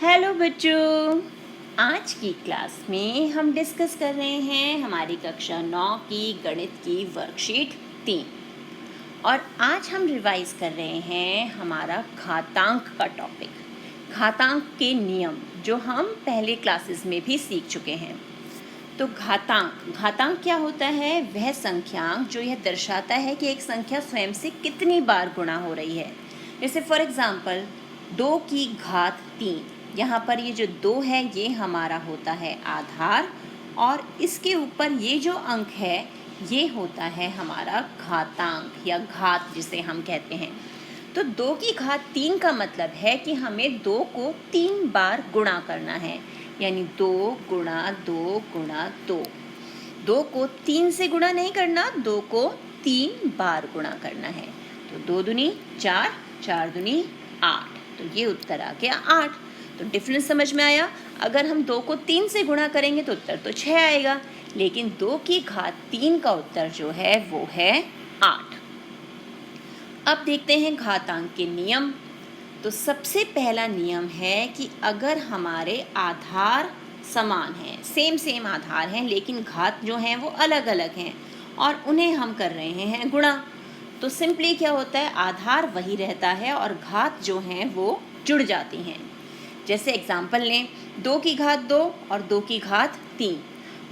Hello बच्चों, आज की क्लास में हम डिस्कस कर रहे हैं हमारी कक्षा 9 की गणित की वर्कशीट 3 और आज हम रिवाइज कर रहे हैं हमारा घातांक का टॉपिक। घातांक के नियम जो हम पहले क्लासेस में भी सीख चुके हैं। तो घातांक क्या होता है? वह संख्यांक जो यह दर्शाता है कि एक संख्या स्वयं से कितनी बार गुणा हो रही है। जैसे फॉर एग्जांपल 2 की घात 3, यहाँ पर ये जो 2 है ये हमारा होता है आधार और इसके ऊपर ये जो अंक है ये होता है हमारा घातांक या घात जिसे हम कहते हैं। तो 2 की घात 3 का मतलब है कि हमें 2 को 3 बार गुणा करना है, यानी 2 गुणा 2 गुणा 2। 2 को 3 से गुणा नहीं करना, 2 को 3 बार गुणा करना है। तो 2 दूनी 4, 4 दूनी 8, तो ये उत्तर आ गया 8। तो डिफरेंस समझ में आया। अगर हम 2 को 3 से गुणा करेंगे तो उत्तर तो 6 आएगा, लेकिन 2 की घात 3 का उत्तर जो है वो है 8। अब देखते हैं घातांक के नियम। तो सबसे पहला नियम है कि अगर हमारे आधार समान हैं, सेम आधार हैं, लेकिन घात जो हैं वो अलग अलग हैं और उन्हें हम कर रहे हैं गुणा, तो सिंपली क्या होता है, आधार वही रहता है और घात जो हैं वो जुड़ जाती हैं। जैसे एग्जाम्पल लें, 2 की घात 2 और 2 की घात 3,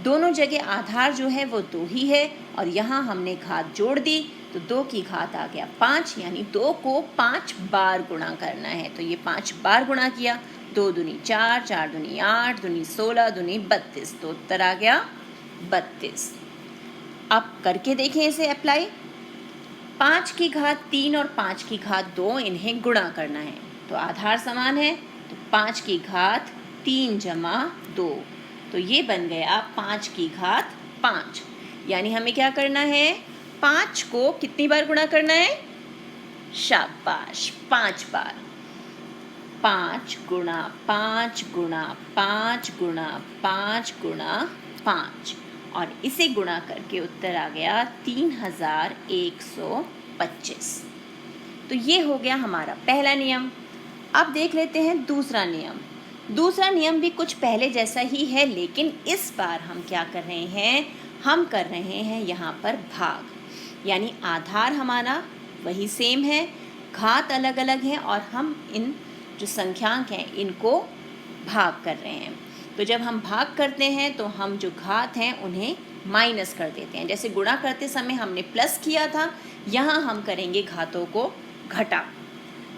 दोनों जगह आधार जो है वो 2 ही है और यहाँ हमने घात जोड़ दी तो 2 की घात आ गया 5, यानी 2 को 5 बार गुणा करना है। तो ये 5 बार गुणा किया, 2 दूनी 4, 4 दूनी 8, दूनी 16, दूनी 32, तो उत्तर आ गया 32। अब करके देखें इसे अप्लाई। 5 की घात 3 और 5 की घात 2 इन्हें गुणा करना है, तो आधार समान है, तो 5 की घात 3 जमा 2, तो ये बन गया 5 की घात 5। यानी हमें क्या करना है, 5 को कितनी बार गुणा करना है? शाबाश, 5 बार। 5 गुणा 5 गुणा 5 गुणा 5 गुणा 5, और इसे गुणा करके उत्तर आ गया 3125। तो ये हो गया हमारा पहला नियम। अब देख लेते हैं दूसरा नियम। दूसरा नियम भी कुछ पहले जैसा ही है, लेकिन इस बार हम क्या कर रहे हैं, हम कर रहे हैं यहाँ पर भाग, यानी आधार हमारा वही सेम है, घात अलग अलग हैं और हम इन जो संख्यांक हैं इनको भाग कर रहे हैं। तो जब हम भाग करते हैं तो हम जो घात हैं उन्हें माइनस कर देते हैं। जैसे गुणा करते समय हमने प्लस किया था, यहाँ हम करेंगे घातों को घटा।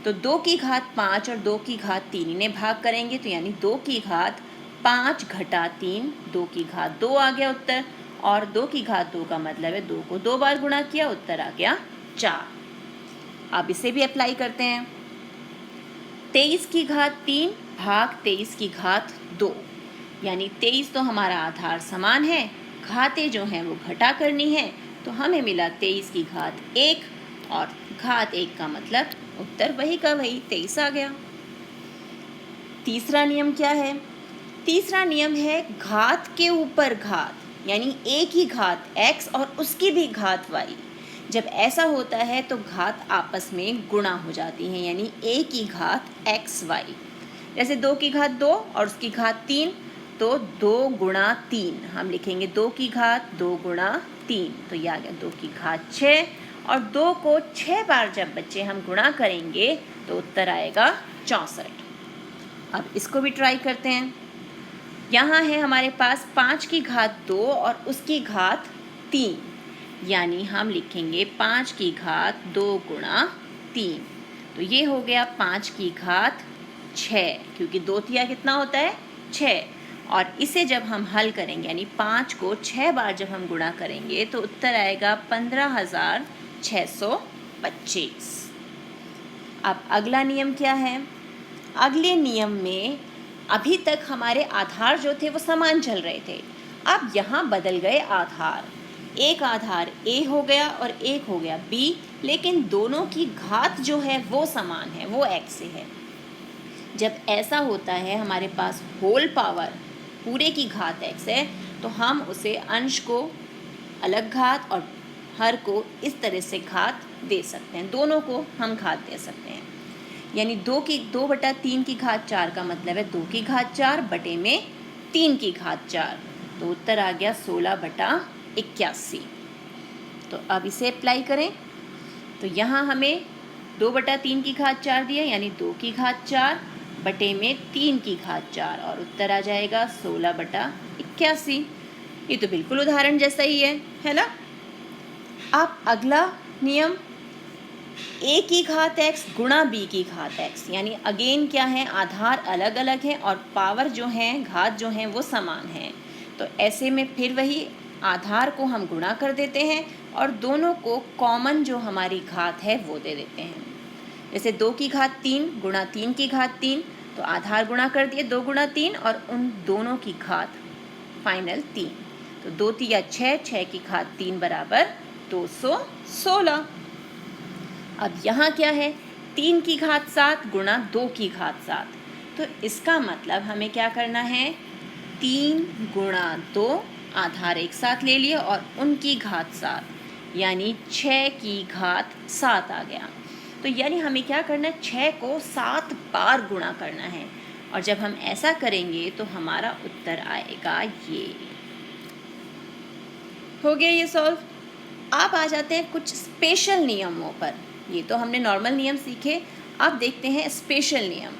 तो 2 की घात 5 और 2 की घात 3 इन्हें भाग करेंगे, तो यानी 2 की घात 5 घटा 3, 2 की घात 2 आ गया उत्तर, और 2 की घात 2 का मतलब है 2 को 2 बार गुणा किया, उत्तर आ गया 4। अब इसे भी अप्लाई करते हैं। 23 की घात 3 भाग 23 की घात 2, यानी 23 तो हमारा आधार समान है, घातें जो हैं वो घटा करनी है, तो हमें मिला 23 की घात 1 और घात 1 का मतलब उत्तर वही का वही 23 आ गया। तीसरा नियम क्या है? तीसरा नियम है घात के ऊपर घात, यानी एक ही घात x और उसकी भी घात y। जब ऐसा होता है तो घात आपस में गुणा हो जाती हैं, यानी एक ही घात x y। जैसे 2 की घात 2 और उसकी घात 3, तो 2 गुणा 3 हम लिखेंगे 2 की घात 2 गुणा 3, तो यह आ गया 2 की घात 6, और 2 को 6 बार जब बच्चे हम गुणा करेंगे तो उत्तर आएगा 64। अब इसको भी ट्राई करते हैं। यहाँ है हमारे पास 5 की घात 2 और उसकी घात 3, यानी हम लिखेंगे 5 की घात 2 गुणा 3, तो ये हो गया 5 की घात 6, क्योंकि 2 तिया कितना होता है 6, और इसे जब हम हल करेंगे यानी 5 को 6 बार जब हम गुणा करेंगे तो उत्तर आएगा 15,625। अब अगला नियम क्या है? अगले नियम में अभी तक हमारे आधार जो थे वो समान चल रहे थे, अब यहाँ बदल गए आधार। एक आधार a हो गया और एक हो गया b, लेकिन दोनों की घात जो है वो समान है, वो x से है। जब ऐसा होता है हमारे पास होल पावर पूरे की घात x है, तो हम उसे अंश को अलग घात और हर को इस तरह से घात दे सकते हैं, दोनों को हम घात दे सकते हैं। यानी 2/3 की घात 4 का मतलब है 2 की घात 4 बटे में 3 की घात 4। तो उत्तर आ गया 16/81। तो अब इसे अप्लाई करें तो यहाँ हमें 2/3 की घात 4 दिया, यानी 2 की घात 4 बटे में 3 की घात 4 और उत्तर आ जाएगा 16/81। ये तो बिल्कुल उदाहरण जैसा ही है ना। अब अगला नियम a की घात x गुणा b की घात x, यानी अगेन क्या है, आधार अलग अलग है और पावर जो है, घात जो है वो समान है। तो ऐसे में फिर वही आधार को हम गुणा कर देते हैं और दोनों को कॉमन जो हमारी घात है वो दे देते हैं। जैसे 2 की घात 3 गुणा 3 की घात 3, तो आधार गुणा कर दिए 2 गुणा 3 और उन दोनों की घात फाइनल 3। तो 2 तिया 6, 6 की घात 3 बराबर 216। अब यहाँ क्या है, 3 की घात 7 गुणा 2 की घात 7। तो इसका मतलब हमें क्या करना है, 3 गुणा 2 आधार एक साथ ले लिए और उनकी घात 7, यानी 6 की घात 7 आ गया। तो यानी हमें क्या करना है, 6 को 7 बार गुणा करना है। और जब हम ऐसा करेंगे तो हमारा उत्तर आएगा ये। हो गया ये सॉल्व। आप आ जाते हैं कुछ स्पेशल नियमों पर। ये तो हमने नॉर्मल नियम सीखे, अब देखते हैं स्पेशल नियम।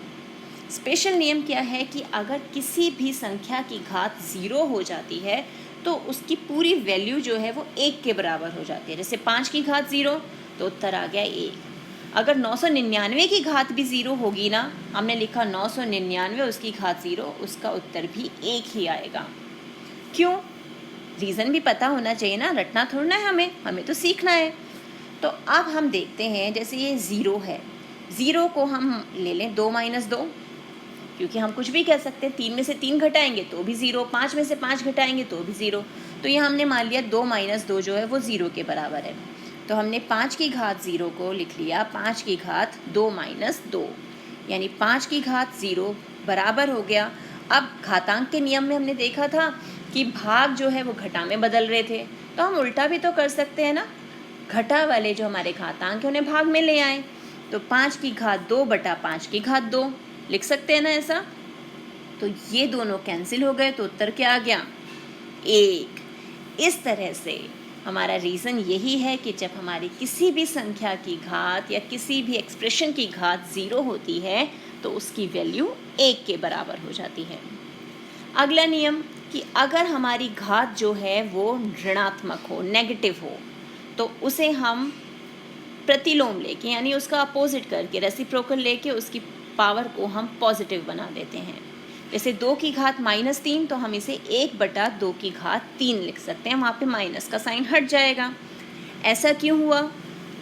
स्पेशल नियम क्या है कि अगर किसी भी संख्या की घात 0 हो जाती है तो उसकी पूरी वैल्यू जो है वो 1 के बराबर हो जाती है। जैसे 5 की घात 0 तो उत्तर आ गया 1। अगर 999 की घात भी 0 होगी ना, हमने लिखा 999 उसकी घात 0, उसका उत्तर भी 1 ही आएगा। क्यों? रीज़न भी पता होना चाहिए ना, रटना थोड़ा है हमें तो सीखना है। तो अब हम देखते हैं, जैसे ये 0 है, 0 को हम ले लें 2 - 2, क्योंकि हम कुछ भी कह सकते हैं। 3 में से 3 घटाएंगे तो भी 0, 5 में से 5 घटाएंगे तो भी 0। तो ये हमने मान लिया 2 - 2 जो है वो 0 के बराबर है। तो हमने 5 की घात 0 को लिख लिया 5 की घात 2 - 2, यानी 5 की घात 0 बराबर हो गया। अब घातांक के नियम में हमने देखा था कि भाग जो है वो घटा में बदल रहे थे, तो हम उल्टा भी तो कर सकते हैं ना, घटा वाले जो हमारे घातांक है उन्हें भाग में ले आए। तो 5 की घात 2 बटा 5 की घात 2 लिख सकते हैं ना ऐसा। तो ये दोनों कैंसिल हो गए, तो उत्तर क्या आ गया, 1। इस तरह से हमारा रीज़न यही है कि जब हमारी किसी भी संख्या की घात या किसी भी एक्सप्रेशन की घात 0 होती है तो उसकी वैल्यू 1 के बराबर हो जाती है। अगला नियम कि अगर हमारी घात जो है वो ऋणात्मक हो, नेगेटिव हो, तो उसे हम प्रतिलोम लेके, यानी उसका अपोजिट करके, रेसिप्रोकल लेके उसकी पावर को हम पॉजिटिव बना देते हैं। जैसे 2 की घात -3, तो हम इसे 1/2 की घात 3 लिख सकते हैं, वहाँ पे माइनस का साइन हट जाएगा। ऐसा क्यों हुआ,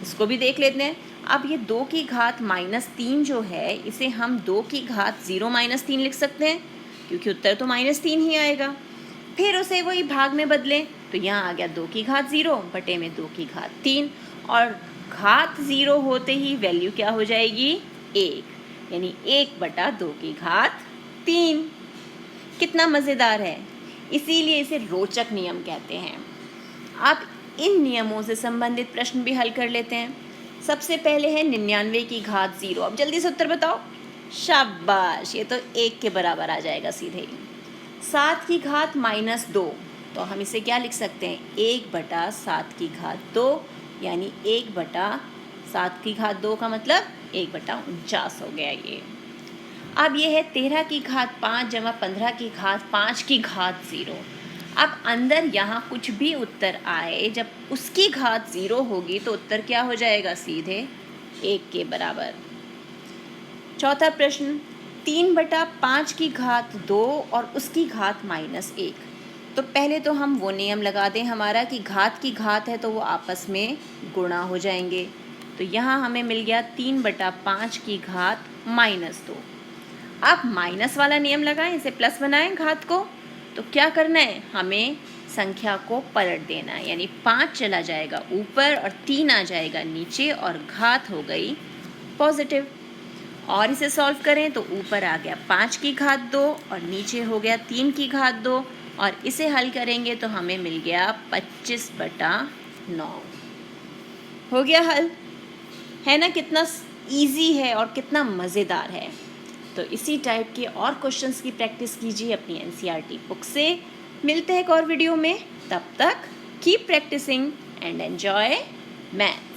इसको भी देख लेते हैं। अब ये 2 की घात -3 जो है, इसे हम 2 की घात 0 - 3 लिख सकते हैं, क्योंकि उत्तर तो -3 ही आएगा। फिर उसे वही भाग में बदलें, तो यहाँ आ गया 2 की घात 0 बटे में 2 की घात 3, और घात 0 होते ही वैल्यू क्या हो जाएगी, 1, यानी 1/2 की घात 3। कितना मज़ेदार है, इसीलिए इसे रोचक नियम कहते हैं। आप इन नियमों से संबंधित प्रश्न भी हल कर लेते हैं। सबसे पहले है 99 की घात 0। अब जल्दी से उत्तर बताओ। शाबाश, ये तो 1 के बराबर आ जाएगा सीधे। 7 की घात -2, तो हम इसे क्या लिख सकते हैं, 1/7 की घात 2, यानी 1/7 की घात 2 का मतलब 1/49 हो गया ये। अब ये है 13 की घात 5 जमा 15 की घात 5 की घात 0। अब अंदर यहाँ कुछ भी उत्तर आए, जब उसकी घात 0 होगी तो उत्तर क्या हो जाएगा, सीधे 1 के बराबर। चौथा प्रश्न, 3/5 की घात 2 और उसकी घात -1। तो पहले तो हम वो नियम लगा दें हमारा कि घात की घात है तो वो आपस में गुणा हो जाएंगे। तो यहाँ हमें मिल गया 3/5 की घात -2। अब माइनस वाला नियम लगाएं, इसे प्लस बनाएं घात को। तो क्या करना है, हमें संख्या को पलट देना है, यानी 5 चला जाएगा ऊपर और 3 आ जाएगा नीचे और घात हो गई पॉजिटिव। और इसे सॉल्व करें तो ऊपर आ गया 5 की घात 2 और नीचे हो गया 3 की घात 2, और इसे हल करेंगे तो हमें मिल गया 25/9। हो गया हल, है ना। कितना इजी है और कितना मज़ेदार है। तो इसी टाइप के और क्वेश्चंस की प्रैक्टिस कीजिए अपनी एनसीईआरटी बुक से। मिलते हैं एक और वीडियो में, तब तक keep practicing and enjoy math.